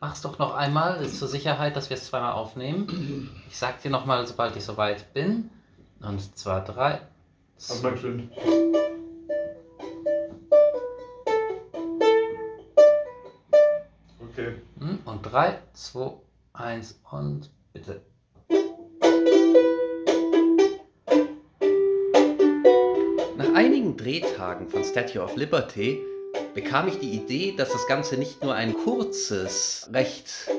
Mach's doch noch einmal, ist zur Sicherheit, dass wir es zweimal aufnehmen. Ich sag dir nochmal, sobald ich soweit bin. Und zwar 3. Dankeschön. Okay. Und 3, 2, 1 und bitte. Nach einigen Drehtagen von Statue of Liberty bekam ich die Idee, dass das Ganze nicht nur ein kurzes, recht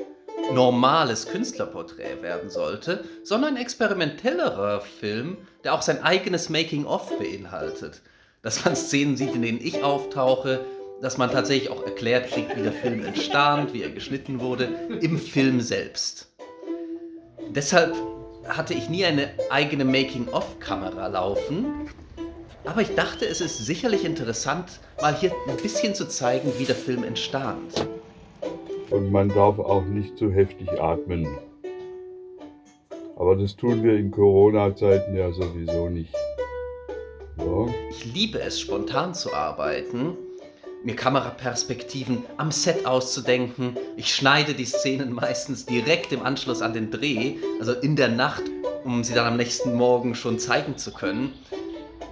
normales Künstlerporträt werden sollte, sondern ein experimentellerer Film, der auch sein eigenes Making-of beinhaltet. Dass man Szenen sieht, in denen ich auftauche, dass man tatsächlich auch erklärt kriegt, wie der Film entstand, wie er geschnitten wurde, im Film selbst. Deshalb hatte ich nie eine eigene Making-of-Kamera laufen, aber ich dachte, es ist sicherlich interessant, mal hier ein bisschen zu zeigen, wie der Film entstand. Und man darf auch nicht zu heftig atmen. Aber das tun wir in Corona-Zeiten ja sowieso nicht. Ja. Ich liebe es, spontan zu arbeiten, mir Kameraperspektiven am Set auszudenken. Ich schneide die Szenen meistens direkt im Anschluss an den Dreh, also in der Nacht, um sie dann am nächsten Morgen schon zeigen zu können.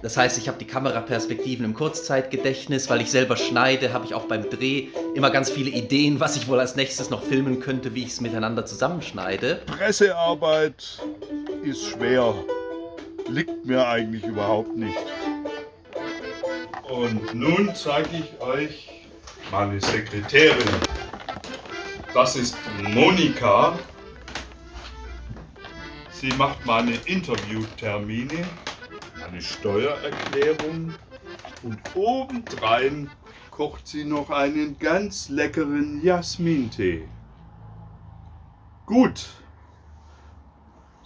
Das heißt, ich habe die Kameraperspektiven im Kurzzeitgedächtnis, weil ich selber schneide, habe ich auch beim Dreh immer ganz viele Ideen, was ich wohl als nächstes noch filmen könnte, wie ich es miteinander zusammenschneide. Pressearbeit ist schwer, liegt mir eigentlich überhaupt nicht. Und nun zeige ich euch meine Sekretärin. Das ist Monika. Sie macht meine Interviewtermine, eine Steuererklärung und obendrein kocht sie noch einen ganz leckeren Jasmintee. Gut,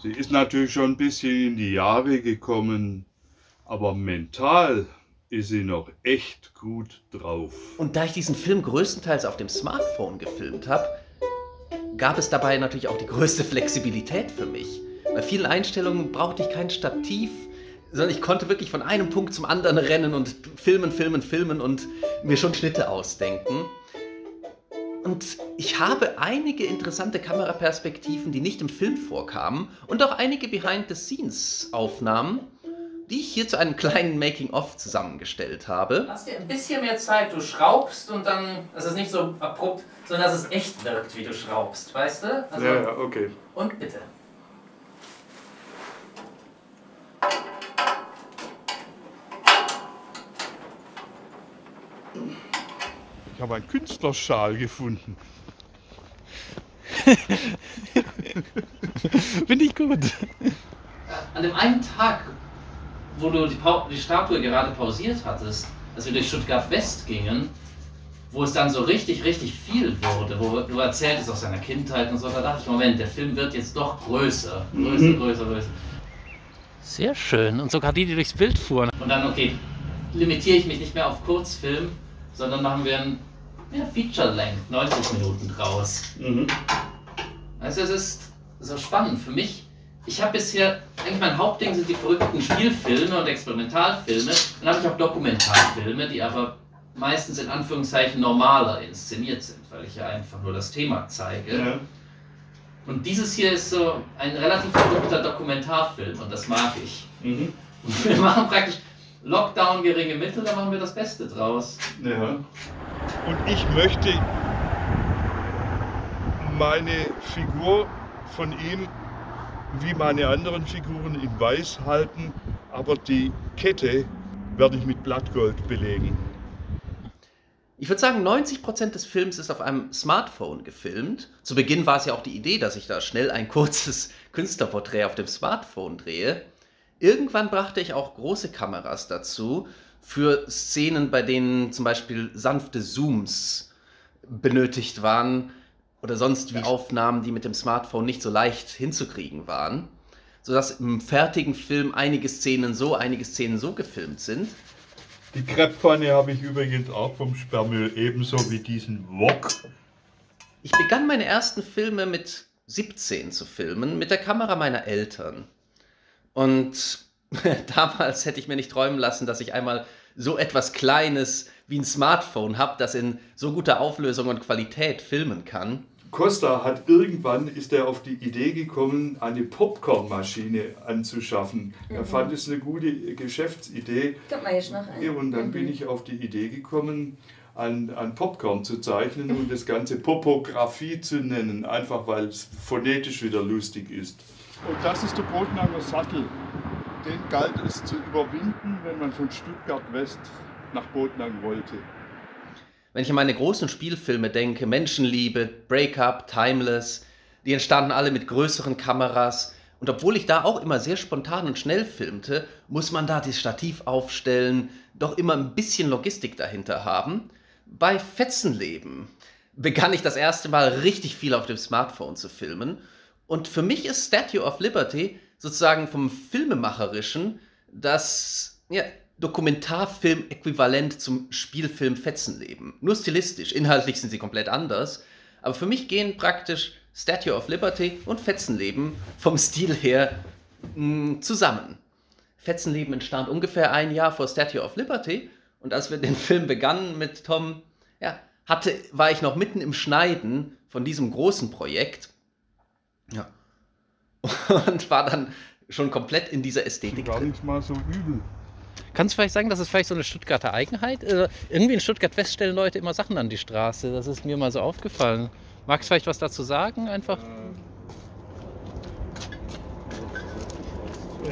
sie ist natürlich schon ein bisschen in die Jahre gekommen, aber mental ist sie noch echt gut drauf. Und da ich diesen Film größtenteils auf dem Smartphone gefilmt habe, gab es dabei natürlich auch die größte Flexibilität für mich. Bei vielen Einstellungen brauchte ich kein Stativ, sondern ich konnte wirklich von einem Punkt zum anderen rennen und filmen und mir schon Schnitte ausdenken. Und ich habe einige interessante Kameraperspektiven, die nicht im Film vorkamen, und auch einige Behind-the-Scenes-Aufnahmen, die ich hier zu einem kleinen Making-of zusammengestellt habe. Lass dir ein bisschen mehr Zeit, du schraubst und dann, das ist nicht so abrupt, sondern dass es echt wirkt, wie du schraubst, weißt du? Also, Ja, okay. Und bitte. Ich habe einen Künstlerschal gefunden. Finde ich gut. An dem einen Tag, wo du die Statue gerade pausiert hattest, als wir durch Stuttgart West gingen, wo es dann so richtig viel wurde, wo du erzähltest aus deiner Kindheit und so, da dachte ich, Moment, der Film wird jetzt doch größer. Größer. Sehr schön. Und sogar die durchs Bild fuhren. Und dann, okay, limitiere ich mich nicht mehr auf Kurzfilm, sondern machen wir ein Feature-Length, 90 Minuten draus. Also es ist so spannend für mich. Ich habe bisher, eigentlich mein Hauptding sind die verrückten Spielfilme und Experimentalfilme. Dann habe ich auch Dokumentarfilme, die aber meistens in Anführungszeichen normaler inszeniert sind, weil ich ja einfach nur das Thema zeige. Ja. Und dieses hier ist so ein relativ verrückter Dokumentarfilm und das mag ich. Und wir machen praktisch Lockdown, geringe Mittel, da machen wir das Beste draus. Ja. Und ich möchte meine Figur von ihm wie meine anderen Figuren in Weiß halten, aber die Kette werde ich mit Blattgold belegen. Ich würde sagen, 90% des Films ist auf einem Smartphone gefilmt. Zu Beginn war es ja auch die Idee, dass ich da schnell ein kurzes Künstlerporträt auf dem Smartphone drehe. Irgendwann brachte ich auch große Kameras dazu, für Szenen, bei denen zum Beispiel sanfte Zooms benötigt waren oder sonst wie Aufnahmen, die mit dem Smartphone nicht so leicht hinzukriegen waren, sodass im fertigen Film einige Szenen so gefilmt sind. Die Crepepfanne habe ich übrigens auch vom Sperrmüll, ebenso wie diesen Wok. Ich begann meine ersten Filme mit 17 zu filmen, mit der Kamera meiner Eltern. Und damals hätte ich mir nicht träumen lassen, dass ich einmal so etwas Kleines wie ein Smartphone habe, das in so guter Auflösung und Qualität filmen kann. Costa ist er auf die Idee gekommen, eine Popcornmaschine anzuschaffen. Er fand es eine gute Geschäftsidee. Und dann bin ich auf die Idee gekommen, an Popcorn zu zeichnen und das Ganze Popografie zu nennen, einfach weil es phonetisch wieder lustig ist. Und das ist der Botnanger Sattel. Den galt es zu überwinden, wenn man von Stuttgart West nach Botnang wollte. Wenn ich an meine großen Spielfilme denke, Menschenliebe, Breakup, Timeless, die entstanden alle mit größeren Kameras. Und obwohl ich da auch immer sehr spontan und schnell filmte, muss man da das Stativ aufstellen, doch immer ein bisschen Logistik dahinter haben. Bei Fetzenleben begann ich das erste Mal richtig viel auf dem Smartphone zu filmen. Und für mich ist Statue of Liberty sozusagen vom Filmemacherischen das Dokumentarfilm-Äquivalent zum Spielfilm Fetzenleben. Nur stilistisch, inhaltlich sind sie komplett anders. Aber für mich gehen praktisch Statue of Liberty und Fetzenleben vom Stil her zusammen. Fetzenleben entstand ungefähr ein Jahr vor Statue of Liberty. Und als wir den Film begannen mit Tom, war ich noch mitten im Schneiden von diesem großen Projekt. Ja. Und war dann schon komplett in dieser Ästhetik. Gar nicht mal so übel. Kannst du vielleicht sagen, das ist vielleicht so eine Stuttgarter Eigenheit? Irgendwie in Stuttgart-West stellen Leute immer Sachen an die Straße. Das ist mir mal so aufgefallen. Magst du vielleicht was dazu sagen? Einfach.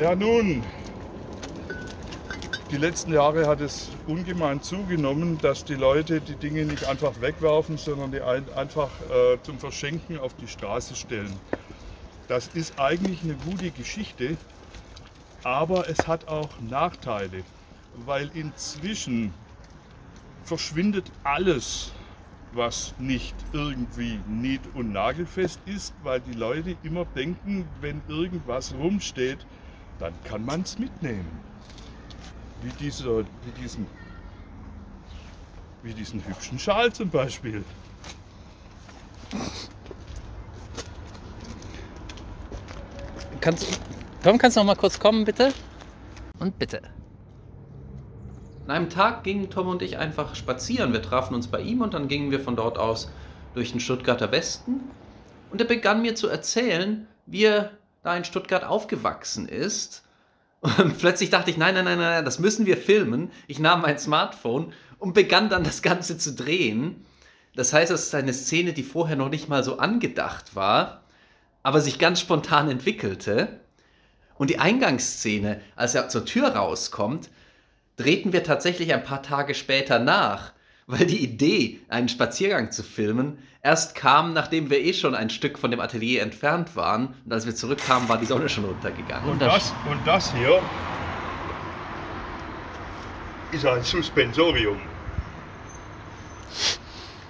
Ja, nun. Die letzten Jahre hat es ungemein zugenommen, dass die Leute die Dinge nicht einfach wegwerfen, sondern die einfach zum Verschenken auf die Straße stellen. Das ist eigentlich eine gute Geschichte, aber es hat auch Nachteile, weil inzwischen verschwindet alles, was nicht irgendwie nied- und nagelfest ist, weil die Leute immer denken, wenn irgendwas rumsteht, dann kann man es mitnehmen. Wie diesen hübschen Schal zum Beispiel. Tom, kannst du noch mal kurz kommen, bitte? Und bitte. An einem Tag gingen Tom und ich einfach spazieren. Wir trafen uns bei ihm und dann gingen wir von dort aus durch den Stuttgarter Westen. Und er begann mir zu erzählen, wie er da in Stuttgart aufgewachsen ist. Und plötzlich dachte ich, nein, das müssen wir filmen. Ich nahm mein Smartphone und begann dann das Ganze zu drehen. Das heißt, es ist eine Szene, die vorher noch nicht mal so angedacht war, aber sich ganz spontan entwickelte. Und die Eingangsszene, als er zur Tür rauskommt, drehten wir tatsächlich ein paar Tage später nach, weil die Idee, einen Spaziergang zu filmen, erst kam, nachdem wir schon ein Stück von dem Atelier entfernt waren. Und als wir zurückkamen, war die Sonne schon untergegangen. Und das hier ist ein Suspensorium.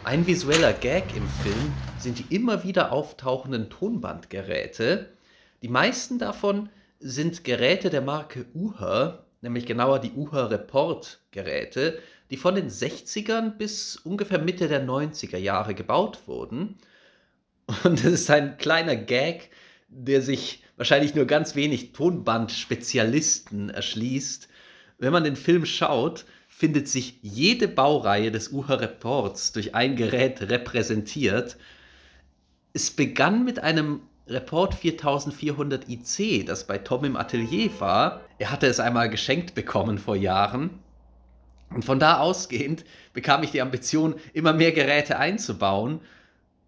Ein visueller Gag im Film sind die immer wieder auftauchenden Tonbandgeräte. Die meisten davon sind Geräte der Marke Uher, nämlich genauer die Uher Report-Geräte, die von den 60ern bis ungefähr Mitte der 90er Jahre gebaut wurden. Und das ist ein kleiner Gag, der sich wahrscheinlich nur ganz wenig Tonbandspezialisten erschließt. Wenn man den Film schaut, findet sich jede Baureihe des Uher Reports durch ein Gerät repräsentiert. Es begann mit einem Report 4400 IC, das bei Tom im Atelier war. Er hatte es einmal geschenkt bekommen vor Jahren. Und von da ausgehend bekam ich die Ambition, immer mehr Geräte einzubauen.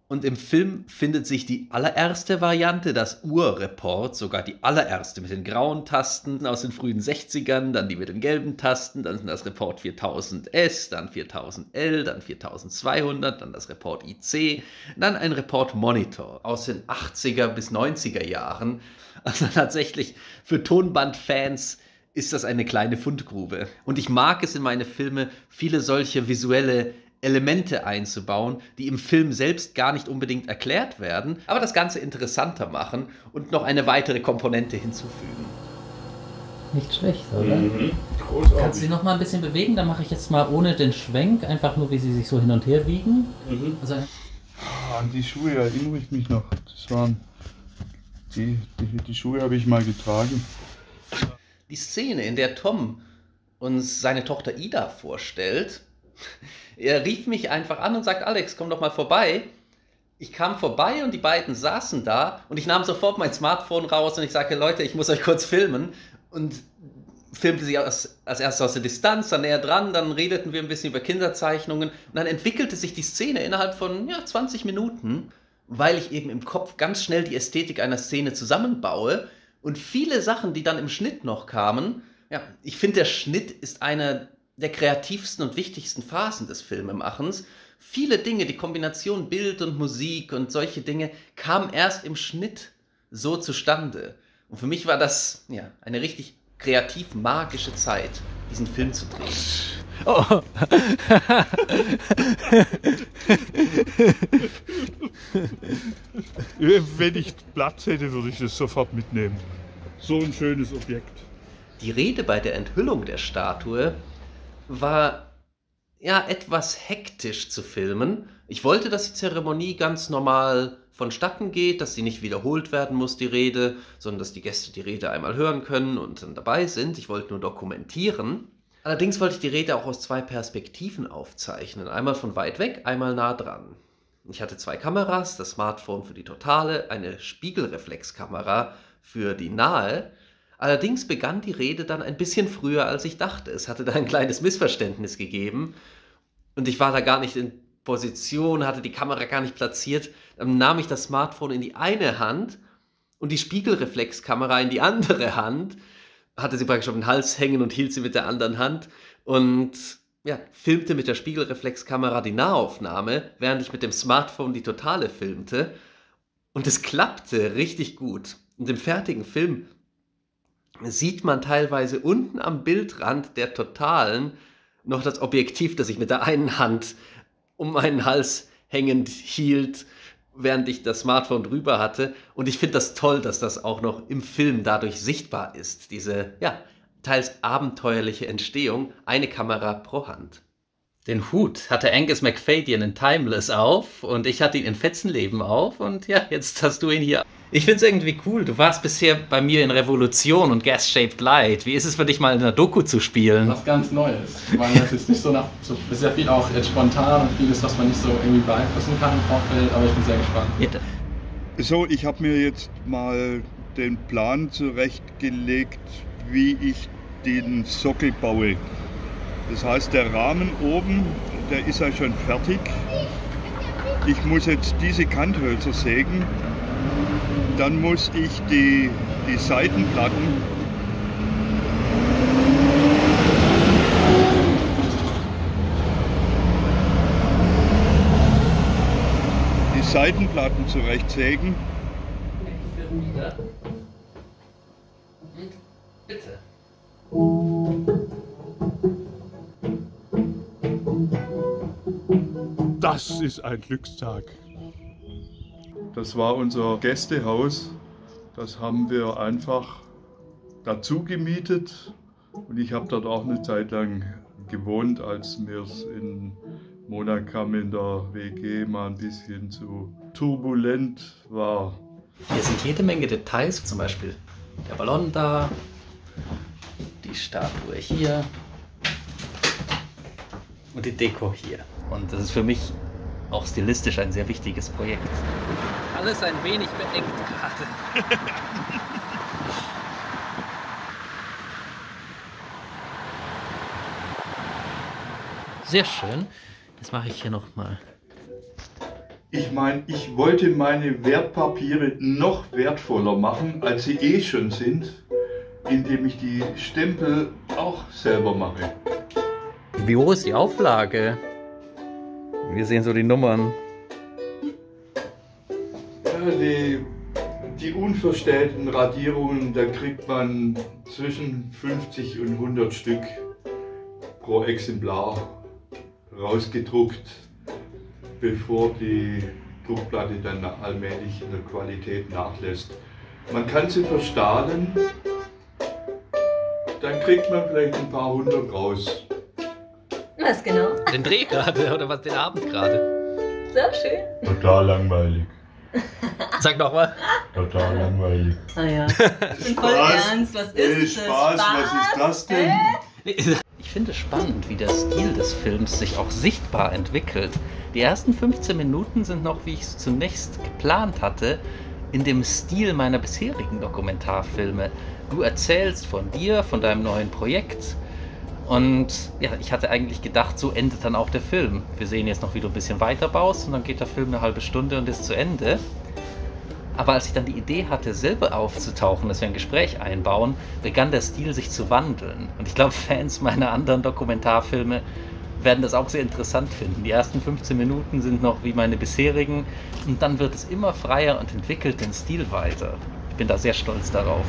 Und im Film findet sich die allererste Variante, das Ur-Report, sogar die allererste mit den grauen Tasten aus den frühen 60ern, dann die mit den gelben Tasten, dann das Report 4000S, dann 4000L, dann 4200, dann das Report IC, dann ein Report Monitor aus den 80er bis 90er Jahren. Also tatsächlich für Tonbandfans ist das eine kleine Fundgrube. Und ich mag es in meine Filme, viele solche visuelle Elemente einzubauen, die im Film selbst gar nicht unbedingt erklärt werden, aber das Ganze interessanter machen und noch eine weitere Komponente hinzufügen. Nicht schlecht, oder? Großartig. Kannst du sie noch mal ein bisschen bewegen? Dann mache ich jetzt mal ohne den Schwenk, einfach nur, wie sie sich so hin und her wiegen. Also, An die Schuhe erinnere ich mich noch. Das waren die Schuhe habe ich mal getragen. Die Szene, in der Tom uns seine Tochter Ida vorstellt, er rief mich einfach an und sagt, Alex, komm doch mal vorbei. Ich kam vorbei und die beiden saßen da und ich nahm sofort mein Smartphone raus und ich sagte, Leute, ich muss euch kurz filmen. Und filmte sie als erstes aus der Distanz, dann näher dran, dann redeten wir ein bisschen über Kinderzeichnungen und dann entwickelte sich die Szene innerhalb von 20 Minuten, weil ich eben im Kopf ganz schnell die Ästhetik einer Szene zusammenbaue und viele Sachen, die dann im Schnitt noch kamen, ich finde, der Schnitt ist eine der kreativsten und wichtigsten Phasen des Filmemachens. Viele Dinge, die Kombination Bild und Musik und solche Dinge, kamen erst im Schnitt so zustande. Und für mich war das eine richtig kreativ magische Zeit, diesen Film zu drehen. Oh. Wenn ich Platz hätte, würde ich das sofort mitnehmen. So ein schönes Objekt. Die Rede bei der Enthüllung der Statue war etwas hektisch zu filmen. Ich wollte, dass die Zeremonie ganz normal vonstatten geht, dass sie nicht wiederholt werden muss, die Rede, sondern dass die Gäste die Rede einmal hören können und dann dabei sind. Ich wollte nur dokumentieren. Allerdings wollte ich die Rede auch aus 2 Perspektiven aufzeichnen. Einmal von weit weg, einmal nah dran. Ich hatte 2 Kameras, das Smartphone für die Totale, eine Spiegelreflexkamera für die Nahe. Allerdings begann die Rede dann ein bisschen früher, als ich dachte. Es hatte da ein kleines Missverständnis gegeben und ich war da gar nicht in Position, hatte die Kamera gar nicht platziert. Dann nahm ich das Smartphone in die eine Hand und die Spiegelreflexkamera in die andere Hand, hatte sie praktisch auf den Hals hängen und hielt sie mit der anderen Hand und filmte mit der Spiegelreflexkamera die Nahaufnahme, während ich mit dem Smartphone die Totale filmte. Und es klappte richtig gut. Und im fertigen Film sieht man teilweise unten am Bildrand der Totalen noch das Objektiv, das ich mit der einen Hand um meinen Hals hängend hielt, während ich das Smartphone drüber hatte. Und ich finde das toll, dass das auch noch im Film dadurch sichtbar ist. Diese, teils abenteuerliche Entstehung, eine Kamera pro Hand. Den Hut hatte Angus MacFadyen in Timeless auf und ich hatte ihn in Fetzenleben auf und jetzt hast du ihn hier. Ich finde es irgendwie cool. Du warst bisher bei mir in Revolution und Gas-Shaped Light. Wie ist es für dich, mal in einer Doku zu spielen? Was ganz Neues. Weil das ist nicht so sehr viel auch spontan und vieles, was man nicht so irgendwie beeinflussen kann im Vorfeld, aber ich bin sehr gespannt. So, ich habe mir jetzt mal den Plan zurechtgelegt, wie ich den Sockel baue. Das heißt, der Rahmen oben, der ist ja schon fertig. Ich muss jetzt diese Kanthölzer sägen. Dann muss ich die Seitenplatten zurechtsägen. Bitte. Das ist ein Glückstag. Das war unser Gästehaus. Das haben wir einfach dazu gemietet. Und ich habe dort auch eine Zeit lang gewohnt, als mir es in Monacam in der WG mal ein bisschen zu turbulent war. Hier sind jede Menge Details, zum Beispiel der Ballon da, die Statue hier und die Deko hier. Und das ist für mich auch stilistisch ein sehr wichtiges Projekt. Alles ein wenig beengt gerade. Sehr schön. Das mache ich hier nochmal. Ich meine, ich wollte meine Wertpapiere noch wertvoller machen, als sie eh schon sind, indem ich die Stempel auch selber mache. Wie hoch ist die Auflage? Wir sehen so die Nummern. Die unverstellten Radierungen, da kriegt man zwischen 50 und 100 Stück pro Exemplar rausgedruckt, bevor die Druckplatte dann allmählich in der Qualität nachlässt. Man kann sie verstahlen, dann kriegt man vielleicht ein paar 100 raus. Was genau? Den Dreh gerade oder was, den Abend gerade? So schön. Total langweilig. Sag noch mal. Total langweilig. Ah ja. Ich bin voll ernst. Was ist das? Spaß, was ist das denn? Ich finde es spannend, wie der Stil des Films sich auch sichtbar entwickelt. Die ersten 15 Minuten sind noch, wie ich es zunächst geplant hatte, in dem Stil meiner bisherigen Dokumentarfilme. Du erzählst von dir, von deinem neuen Projekt. Und ja, ich hatte eigentlich gedacht, so endet dann auch der Film. Wir sehen jetzt noch, wie du ein bisschen weiter baust und dann geht der Film eine halbe Stunde und ist zu Ende. Aber als ich dann die Idee hatte, selber aufzutauchen, dass wir ein Gespräch einbauen, begann der Stil sich zu wandeln. Und ich glaube, Fans meiner anderen Dokumentarfilme werden das auch sehr interessant finden. Die ersten 15 Minuten sind noch wie meine bisherigen und dann wird es immer freier und entwickelt den Stil weiter. Ich bin da sehr stolz darauf.